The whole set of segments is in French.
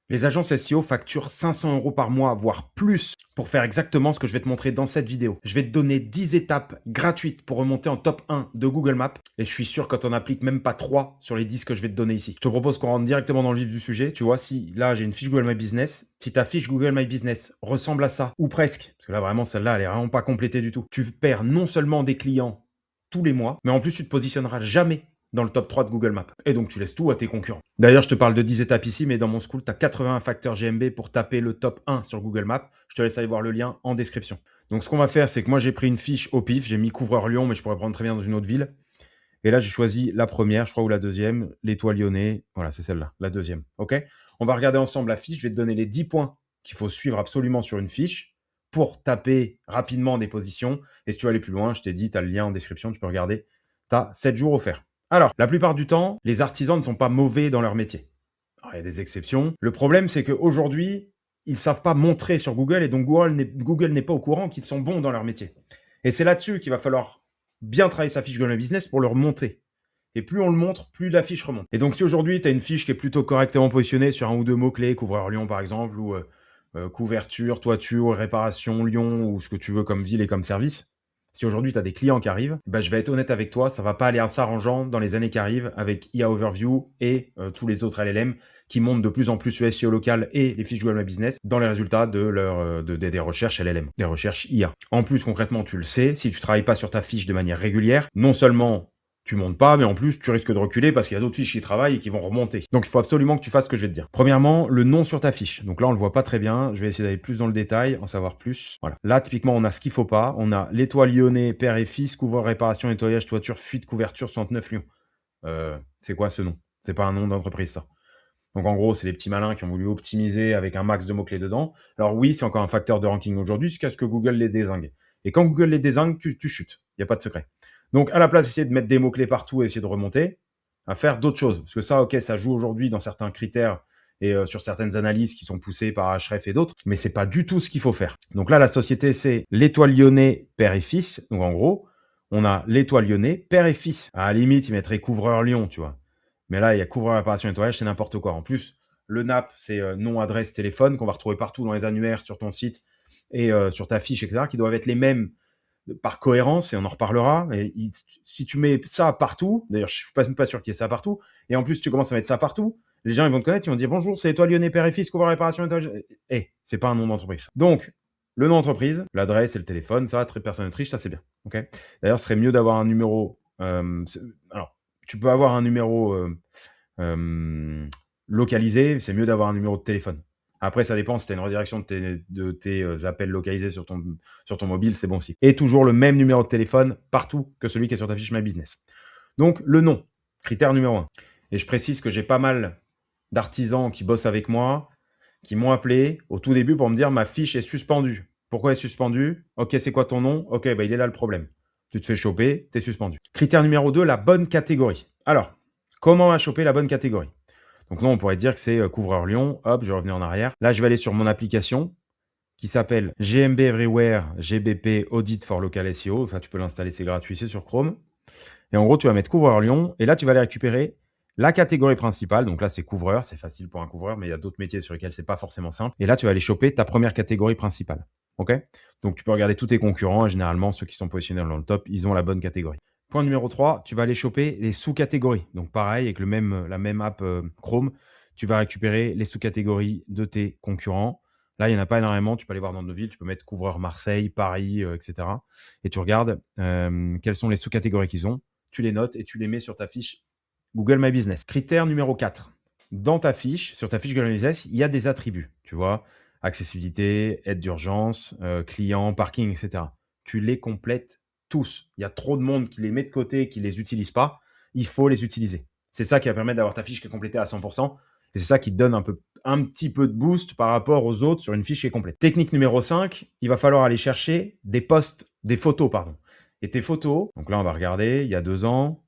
Les agences SEO facturent 500 € par mois, voire plus, pour faire exactement ce que je vais te montrer dans cette vidéo. Je vais te donner 10 étapes gratuites pour remonter en top 1 de Google Maps. Et je suis sûr que tu n'en appliques même pas 3 sur les 10 que je vais te donner ici. Je te propose qu'on rentre directement dans le vif du sujet. Tu vois, si là j'ai une fiche Google My Business, si ta fiche Google My Business ressemble à ça, ou presque, parce que là vraiment celle-là elle est vraiment pas complétée du tout, tu perds non seulement des clients tous les mois, mais en plus tu te positionneras jamais dans le top 3 de Google Maps. Et donc tu laisses tout à tes concurrents. D'ailleurs, je te parle de 10 étapes ici, mais dans mon school, tu as 81 facteurs GMB pour taper le top 1 sur Google Maps. Je te laisse aller voir le lien en description. Donc ce qu'on va faire, c'est que moi j'ai pris une fiche au pif, j'ai mis couvreur Lyon, mais je pourrais prendre très bien dans une autre ville. Et là, j'ai choisi la première, je crois, ou la deuxième, l'étoile lyonnais. Voilà, c'est celle-là, la deuxième. OK? On va regarder ensemble la fiche. Je vais te donner les 10 points qu'il faut suivre absolument sur une fiche pour taper rapidement des positions. Et si tu veux aller plus loin, je t'ai dit, tu as le lien en description, tu peux regarder. Tu as 7 jours offerts. Alors, la plupart du temps, les artisans ne sont pas mauvais dans leur métier. Alors, il y a des exceptions. Le problème, c'est qu'aujourd'hui, ils ne savent pas montrer sur Google et donc Google n'est pas au courant qu'ils sont bons dans leur métier. Et c'est là-dessus qu'il va falloir bien travailler sa fiche Google My Business pour le remonter. Et plus on le montre, plus la fiche remonte. Et donc, si aujourd'hui, tu as une fiche qui est plutôt correctement positionnée sur un ou deux mots-clés, couvreur Lyon par exemple, ou couverture, toiture, réparation, Lyon, ou ce que tu veux comme ville et comme service, si aujourd'hui tu as des clients qui arrivent, bah, je vais être honnête avec toi, ça va pas aller en s'arrangeant dans les années qui arrivent avec IA Overview et tous les autres LLM qui montent de plus en plus le SEO local et les fiches Google My Business dans les résultats des recherches LLM, des recherches IA. En plus, concrètement, tu le sais, si tu travailles pas sur ta fiche de manière régulière, non seulement tu montes pas, mais en plus, tu risques de reculer parce qu'il y a d'autres fiches qui travaillent et qui vont remonter. Donc, il faut absolument que tu fasses ce que je vais te dire. Premièrement, le nom sur ta fiche. Donc là, on le voit pas très bien. Je vais essayer d'aller plus dans le détail, en savoir plus. Voilà. Là, typiquement, on a ce qu'il faut pas. On a l'étoile lyonnais, père et fils, couvreur, réparation, nettoyage, toiture, fuite, couverture, 69 Lyon. C'est quoi ce nom? C'est pas un nom d'entreprise, ça. Donc en gros, c'est des petits malins qui ont voulu optimiser avec un max de mots-clés dedans. Alors oui, c'est encore un facteur de ranking aujourd'hui jusqu'à ce que Google les dézingue. Et quand Google les dézingue, tu chutes. Il n'y a pas de secret. Donc à la place d'essayer de mettre des mots-clés partout et essayer de remonter, à faire d'autres choses. Parce que ça, ok, ça joue aujourd'hui dans certains critères et sur certaines analyses qui sont poussées par Ahrefs et d'autres, mais c'est pas du tout ce qu'il faut faire. Donc là, la société, c'est l'étoile lyonnais, père et fils. Donc en gros, on a l'étoile lyonnais, père et fils. À la limite, ils mettraient couvreur Lyon, tu vois. Mais là, il y a couvreur, réparation, nettoyage, c'est n'importe quoi. En plus, le NAP, c'est nom, adresse, téléphone qu'on va retrouver partout dans les annuaires sur ton site et sur ta fiche, etc., qui doivent être les mêmes par cohérence, et on en reparlera. Et si tu mets ça partout, d'ailleurs, je suis même pas sûr qu'il y ait ça partout, et en plus, tu commences à mettre ça partout, les gens, ils vont te connaître, ils vont te dire bonjour, c'est toi Lyonnais, père et fils, couvreur, réparation, nettoyage. C'est pas un nom d'entreprise. Donc, le nom d'entreprise, l'adresse et le téléphone, ça, très personne ne triche, ça, c'est bien. Okay, d'ailleurs, ce serait mieux d'avoir un numéro. Alors, tu peux avoir un numéro localisé, c'est mieux d'avoir un numéro de téléphone. Après, ça dépend si tu as une redirection de tes appels localisés sur ton mobile, c'est bon aussi. Et toujours le même numéro de téléphone partout que celui qui est sur ta fiche My Business. Donc, le nom, critère numéro 1. Et je précise que j'ai pas mal d'artisans qui bossent avec moi, qui m'ont appelé au tout début pour me dire ma fiche est suspendue. Pourquoi elle est suspendue? Ok, c'est quoi ton nom? Ok, bah il est là le problème. Tu te fais choper, t'es suspendu. Critère numéro 2, la bonne catégorie. Alors, comment on va choper la bonne catégorie? Donc non, on pourrait dire que c'est couvreur Lyon. Hop, je vais revenir en arrière. Là, je vais aller sur mon application qui s'appelle GMB Everywhere GBP Audit for Local SEO. Ça, tu peux l'installer, c'est gratuit, c'est sur Chrome. Et en gros, tu vas mettre couvreur Lyon. Et là, tu vas aller récupérer la catégorie principale. Donc là, c'est couvreur. C'est facile pour un couvreur, mais il y a d'autres métiers sur lesquels c'est pas forcément simple. Et là, tu vas aller choper ta première catégorie principale. OK? Donc, tu peux regarder tous tes concurrents. Et généralement, ceux qui sont positionnés dans le top, ils ont la bonne catégorie. Point numéro 3, tu vas aller choper les sous-catégories. Donc pareil, avec la même app Chrome, tu vas récupérer les sous-catégories de tes concurrents. Là, il n'y en a pas énormément. Tu peux aller voir dans nos villes. Tu peux mettre couvreur Marseille, Paris, etc. Et tu regardes quelles sont les sous-catégories qu'ils ont. Tu les notes et tu les mets sur ta fiche Google My Business. Critère numéro 4. Dans ta fiche, sur ta fiche Google My Business, il y a des attributs. Tu vois, accessibilité, aide d'urgence, client, parking, etc. Tu les complètes tous. Il y a trop de monde qui les met de côté et qui ne les utilise pas. Il faut les utiliser. C'est ça qui va permettre d'avoir ta fiche qui est complétée à 100%. Et c'est ça qui te donne un petit peu de boost par rapport aux autres sur une fiche qui est complète. Technique numéro 5, il va falloir aller chercher des photos, pardon. Et tes photos, donc là, on va regarder, il y a 2 ans,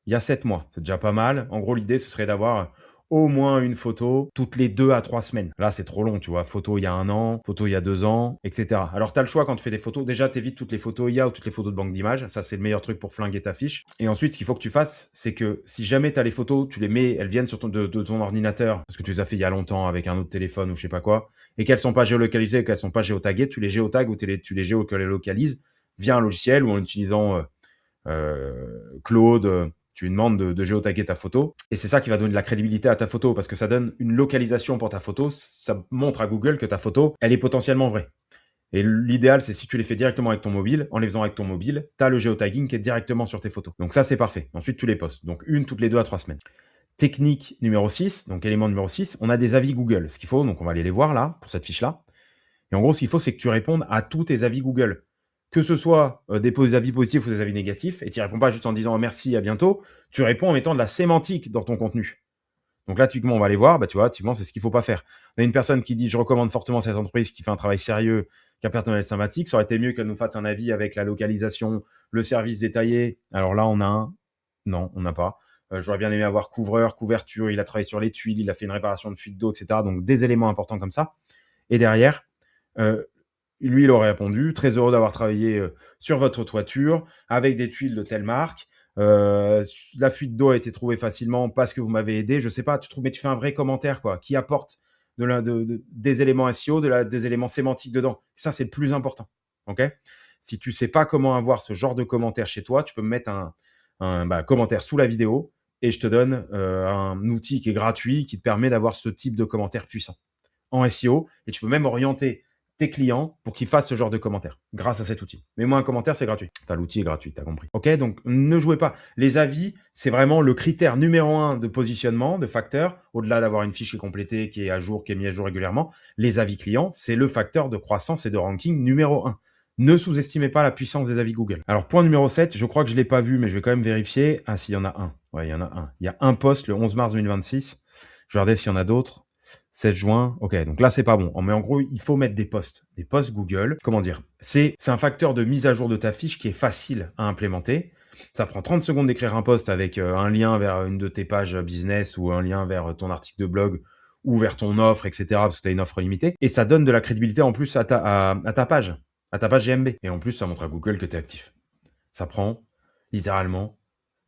il y a 7 mois. C'est déjà pas mal. En gros, l'idée, ce serait d'avoir au moins une photo toutes les 2 à 3 semaines. Là, c'est trop long, tu vois. Photo il y a 1 an, photo il y a 2 ans, etc. Alors, tu as le choix quand tu fais des photos. Déjà, tu évites toutes les photos IA ou toutes les photos de banque d'images. Ça, c'est le meilleur truc pour flinguer ta fiche. Et ensuite, ce qu'il faut que tu fasses, c'est que si jamais tu as les photos, tu les mets, elles viennent sur de ton ordinateur, parce que tu les as fait il y a longtemps avec un autre téléphone ou je sais pas quoi, et qu'elles sont pas géolocalisées ou qu'elles sont pas géotaguées, tu les géotags ou tu les géolocalises via un logiciel ou en utilisant Claude, tu lui demandes de géotaguer ta photo. Et c'est ça qui va donner de la crédibilité à ta photo parce que ça donne une localisation pour ta photo. Ça montre à Google que ta photo, elle est potentiellement vraie. Et l'idéal, c'est si tu les fais directement avec ton mobile, en les faisant avec ton mobile, tu as le géotagging qui est directement sur tes photos. Donc ça, c'est parfait. Ensuite, tu les postes. Donc une toutes les 2 à 3 semaines. Technique numéro 6, donc élément numéro 6, on a des avis Google. Ce qu'il faut, donc on va aller les voir là, pour cette fiche-là. Et en gros, ce qu'il faut, c'est que tu répondes à tous tes avis Google. Que ce soit des avis positifs ou des avis négatifs, et tu ne réponds pas juste en disant merci, à bientôt, tu réponds en mettant de la sémantique dans ton contenu. Donc là, typiquement, on va aller voir, bah, tu vois, typiquement, c'est ce qu'il ne faut pas faire. On a une personne qui dit je recommande fortement cette entreprise qui fait un travail sérieux, qui a un personnel sympathique. Ça aurait été mieux qu'elle nous fasse un avis avec la localisation, le service détaillé. Alors là, on a un. Non, on n'a pas. J'aurais bien aimé avoir couvreur, couverture, il a travaillé sur les tuiles, il a fait une réparation de fuite d'eau, etc. Donc des éléments importants comme ça. Et derrière, lui, il aurait répondu très heureux d'avoir travaillé sur votre toiture avec des tuiles de telle marque. La fuite d'eau a été trouvée facilement parce que vous m'avez aidé. Je sais pas, mais tu fais un vrai commentaire quoi, qui apporte des éléments SEO, des éléments sémantiques dedans. Ça, c'est le plus important. Ok. Si tu sais pas comment avoir ce genre de commentaire chez toi, tu peux me mettre un commentaire sous la vidéo et je te donne un outil qui est gratuit qui te permet d'avoir ce type de commentaire puissant en SEO et tu peux même orienter tes clients pour qu'ils fassent ce genre de commentaires grâce à cet outil. Mets-moi un commentaire, c'est gratuit. L'outil est gratuit, tu as compris. Ok, donc ne jouez pas. Les avis, c'est vraiment le critère numéro 1 de positionnement, de facteur, au-delà d'avoir une fiche qui est complétée, qui est à jour, qui est mise à jour régulièrement. Les avis clients, c'est le facteur de croissance et de ranking numéro 1. Ne sous-estimez pas la puissance des avis Google. Alors, point numéro 7, je crois que je ne l'ai pas vu, mais je vais quand même vérifier. Ah, si, il y en a un. Ouais, il y en a un. Il y a un post le 11 mars 2026. Je vais regarder s'il y en a d'autres. 7 juin, ok, donc là c'est pas bon. Mais en gros, il faut mettre des posts Google. Comment dire? C'est un facteur de mise à jour de ta fiche qui est facile à implémenter. Ça prend 30 secondes d'écrire un post avec un lien vers une de tes pages business ou un lien vers ton article de blog ou vers ton offre, etc. parce que tu as une offre limitée. Et ça donne de la crédibilité en plus à ta page GMB. Et en plus, ça montre à Google que tu es actif. Ça prend littéralement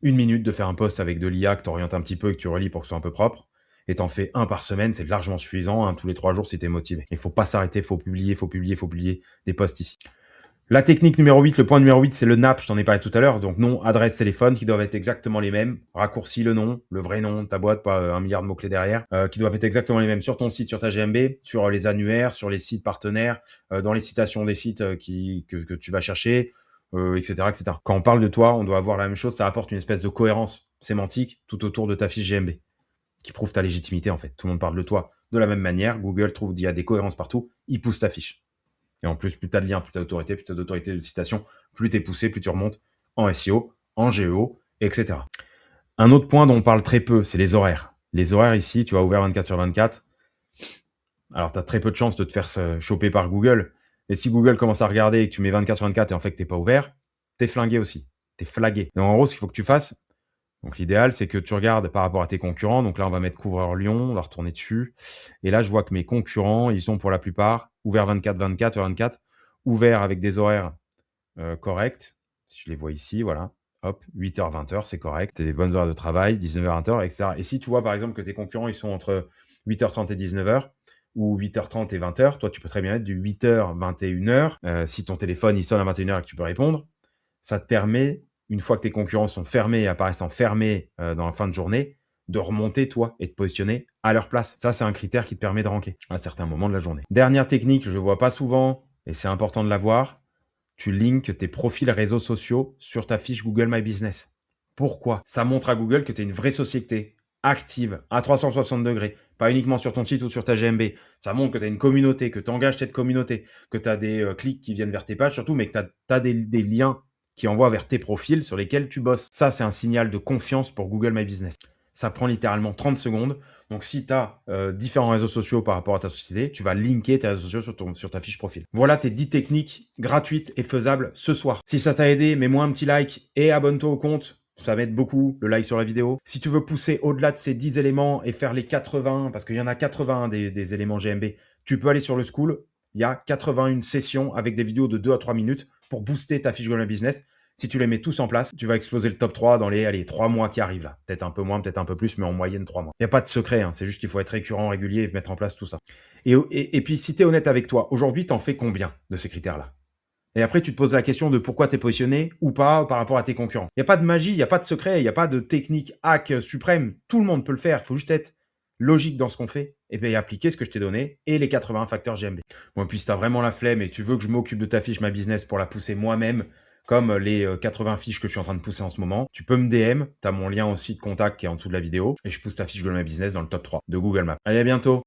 1 minute de faire un post avec de l'IA que tu orientes un petit peu et que tu relis pour que ce soit un peu propre. Et t'en fais un par semaine, c'est largement suffisant, tous les 3 jours si t'es motivé. Il faut pas s'arrêter, faut publier des posts ici. La technique numéro 8, le point numéro 8, c'est le NAP, je t'en ai parlé tout à l'heure. Donc nom, adresse, téléphone, qui doivent être exactement les mêmes. Raccourcis le nom, le vrai nom de ta boîte, pas 1 milliard de mots-clés derrière, qui doivent être exactement les mêmes sur ton site, sur ta GMB, sur les annuaires, sur les sites partenaires, dans les citations des sites que tu vas chercher, etc., etc. Quand on parle de toi, on doit avoir la même chose, ça apporte une espèce de cohérence sémantique tout autour de ta fiche GMB qui prouve ta légitimité en fait. Tout le monde parle de toi de la même manière. Google trouve qu'il y a des cohérences partout, il pousse ta fiche. Et en plus, plus tu as de liens, plus tu as d'autorité, plus tu as d'autorité de citation, plus tu es poussé, plus tu remontes en SEO, en GEO, etc. Un autre point dont on parle très peu, c'est les horaires. Les horaires ici, tu as ouvert 24/24. Alors, tu as très peu de chances de te faire choper par Google. Et si Google commence à regarder et que tu mets 24/24 et en fait que tu n'es pas ouvert, tu es flingué aussi. Tu es flagué. Donc, en gros, ce qu'il faut que tu fasses, donc l'idéal, c'est que tu regardes par rapport à tes concurrents. Donc là, on va mettre couvreur Lyon, on va retourner dessus. Et là, je vois que mes concurrents, ils sont pour la plupart ouverts 24/24, ouverts avec des horaires corrects. Si je les vois ici, voilà. Hop, 8h, 20h, c'est correct. C'est des bonnes horaires de travail, 19h, 20h, etc. Et si tu vois, par exemple, que tes concurrents, ils sont entre 8h30 et 19h, ou 8h30 et 20h, toi, tu peux très bien être du 8h, 21h. Si ton téléphone, il sonne à 21h et que tu peux répondre, ça te permet, une fois que tes concurrents sont fermés et apparaissant fermés dans la fin de journée, de remonter toi et de positionner à leur place. Ça, c'est un critère qui te permet de ranker à certains moments de la journée. Dernière technique, je ne vois pas souvent, et c'est important de l'avoir, tu linkes tes profils réseaux sociaux sur ta fiche Google My Business. Pourquoi? Ça montre à Google que tu es une vraie société active à 360 degrés, pas uniquement sur ton site ou sur ta GMB. Ça montre que tu as une communauté, que tu engages cette communauté, que tu as des clics qui viennent vers tes pages surtout, mais que tu as des liens qui envoient vers tes profils sur lesquels tu bosses. Ça, c'est un signal de confiance pour Google My Business. Ça prend littéralement 30 secondes. Donc, si tu as différents réseaux sociaux par rapport à ta société, tu vas linker tes réseaux sociaux sur ta fiche profil. Voilà tes 10 techniques gratuites et faisables ce soir. Si ça t'a aidé, mets-moi un petit like et abonne-toi au compte Ça m'aide beaucoup, le like sur la vidéo. Si tu veux pousser au-delà de ces 10 éléments et faire les 80, parce qu'il y en a 80 des éléments GMB, tu peux aller sur le School. Il y a 81 sessions avec des vidéos de 2 à 3 minutes pour booster ta fiche Google My Business. Si tu les mets tous en place, tu vas exploser le top 3 dans les 3 mois qui arrivent là. Peut-être un peu moins, peut-être un peu plus, mais en moyenne 3 mois. Il n'y a pas de secret, hein. C'est juste qu'il faut être récurrent, régulier et mettre en place tout ça. Et puis, si tu es honnête avec toi, aujourd'hui, tu en fais combien de ces critères-là? Et après, tu te poses la question de pourquoi tu es positionné ou pas par rapport à tes concurrents. Il n'y a pas de magie, il n'y a pas de secret, il n'y a pas de technique hack suprême. Tout le monde peut le faire. Il faut juste être logique dans ce qu'on fait et puis appliquer ce que je t'ai donné et les 80 facteurs GMB. Bon, et puis si tu as vraiment la flemme et tu veux que je m'occupe de ta fiche My Business pour la pousser moi-même, comme les 80 fiches que je suis en train de pousser en ce moment, tu peux me DM. Tu as mon lien aussi de contact qui est en dessous de la vidéo et je pousse ta fiche Google My Business dans le top 3 de Google Maps. Allez, à bientôt.